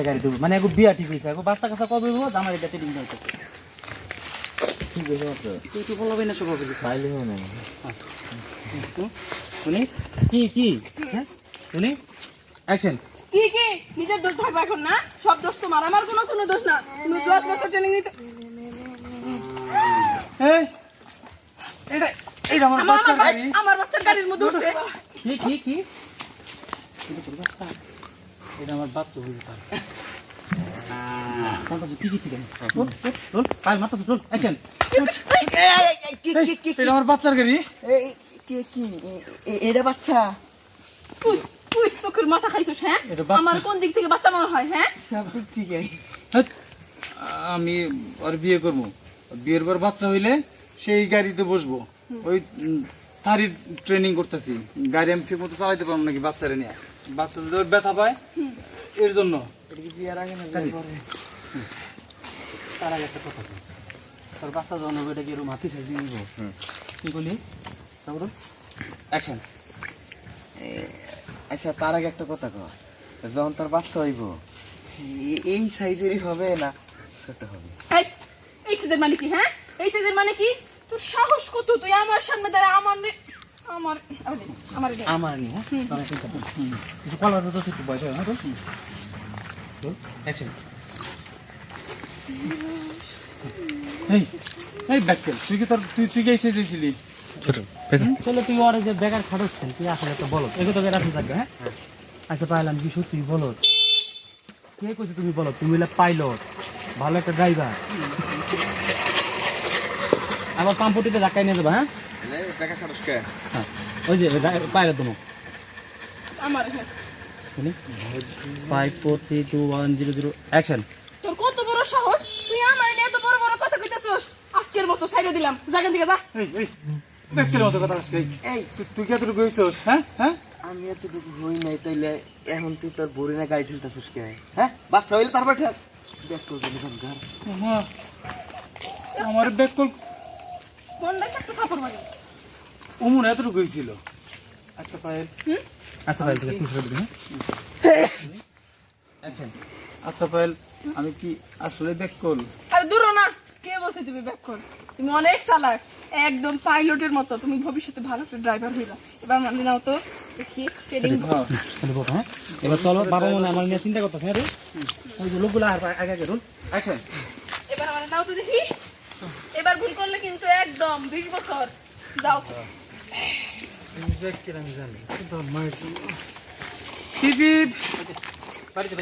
একটা গাড়ি দেবো মানে বিয়া ঠিক হয়েছে বাচ্চা কাচ্চা কবে হবো আমার এটা ট্রেনিং হইতেছে ঠিক আছে তুই তো বলবে না সব খাইলে হয় না শুনি কি হ্যাঁ শুনি অ্যাকশন কি নিজের দোষ থাকবে এখন না সব দোষ তোমার আমার কোনো দোষ না তুমি 10 বছর ট্রেনিং নিতে এই এটা আমার বাচ্চার গাড়ি আমার বাচ্চার গাড়ির মধ্যে উঠছে কি এটা আমার বাচ্চা হইছে তার কোনটা কি ঠিক আছে চল কাল মাথা চল অ্যাকশন কি এটা আমার বাচ্চার গাড়ি এই কি এটা বাচ্চা তুই চোখের মাথা খাইছিস হ্যাঁ আমার কোন দিক থেকে বাচ্চা মনে হয় হ্যাঁ সব দিক থেকে আমি আর বিয়ে করবো বিয়ের পর বাচ্চা হইলে সেই গাড়িতে বসবো ওই তারই ট্রেনিং করতেছি গাড়ি আমি ঠিক মতো চালাইতে পারবো নাকি বাচ্চারা নিয়ে বাচ্চা যদি ওর ব্যথা পায় এর জন্য এটা কি বিয়ার আগে না তার আগে একটা কথা তোর বাচ্চা জন্ম এটা কি এরকম হাতি সাইজি নিব কি বলি তারপর অ্যাকশন আচ্ছা তার আগে একটা কথা কর যখন তোর বাচ্চা হইব এই সাইজেরই হবে না ছোট হবে এই সাইজের মানে কি হ্যাঁ এই সাইজের মানে কি তোর সাহস কত তুই আমার সামনে দাঁড়া আমার নি হ্যাঁ তোরা চিন্তা কর কিছু কলার তো একটু বয়স হয় না তো অ্যাকশন এই ব্যাকটেল তুই কি তোর তুই কি এসেছিলি চলো তুই ওর যে বেকার খাটাচ্ছেন তুই আসলে তো বলো এগুলো তোকে রাখতে থাকবে হ্যাঁ আচ্ছা পাইলাম কি সত্যি বলো কে কইছে তুমি বলো তুমি হলে পাইলট ভালো একটা ড্রাইভার আবার পাম্পটিতে ধাক্কায় নিয়ে যাবা হ্যাঁ টাকা খরচ কে হ্যাঁ ওই যে পাইলট তুমি আমার শুনি 5 4 3 2 1 0 0 অ্যাকশন তোর কত বড় সাহস তুই আমার এত বড় কথা কইতাছস আজকের মতো ছাইড়া দিলাম জায়গা থেকে যা এই ব্যাকটেল মতো কথা আজকে এই তুই কি এতটুকু হইছস হ্যাঁ আমি এতটুকু হই নাই তাইলে এখন তুই তোর বড়ি না গাড়ি ঠেলতেছিস কে হ্যাঁ বাচ্চা হইলে তারপর ঠেল দেখ তোর জন্য ঘর আমার ব্যাকটেল কোনটা একটু কাপড় মারি অমন এতটুকু হয়েছিল আচ্ছা পায়েল আচ্ছা ভাই তুই শুরু করবি হ্যাঁ অ্যাকশন আচ্ছা পায়েল আমি কি আসলে ব্যাকটেল আরে দূর না কে বলছে তুমি ব্যাক কর তুমি অনেক চালাক একদম পাইলটের মতো তুমি ভবিষ্যতে ভালো একটা ড্রাইভার হইবা এবার মানে নাও তো দেখি ট্রেনিং হ্যাঁ এবার চলো বাবা মনে আমার নিয়ে চিন্তা করতেছে হ্যাঁ রে ওই যে লোকগুলো আর আগে আগে রুল অ্যাকশন এবার মানে নাও তো দেখি এবার ভুল করলে কিন্তু একদম 20 বছর যাও ব্যাকটেল আমি জানি কিন্তু মাইর কি বাড়িতে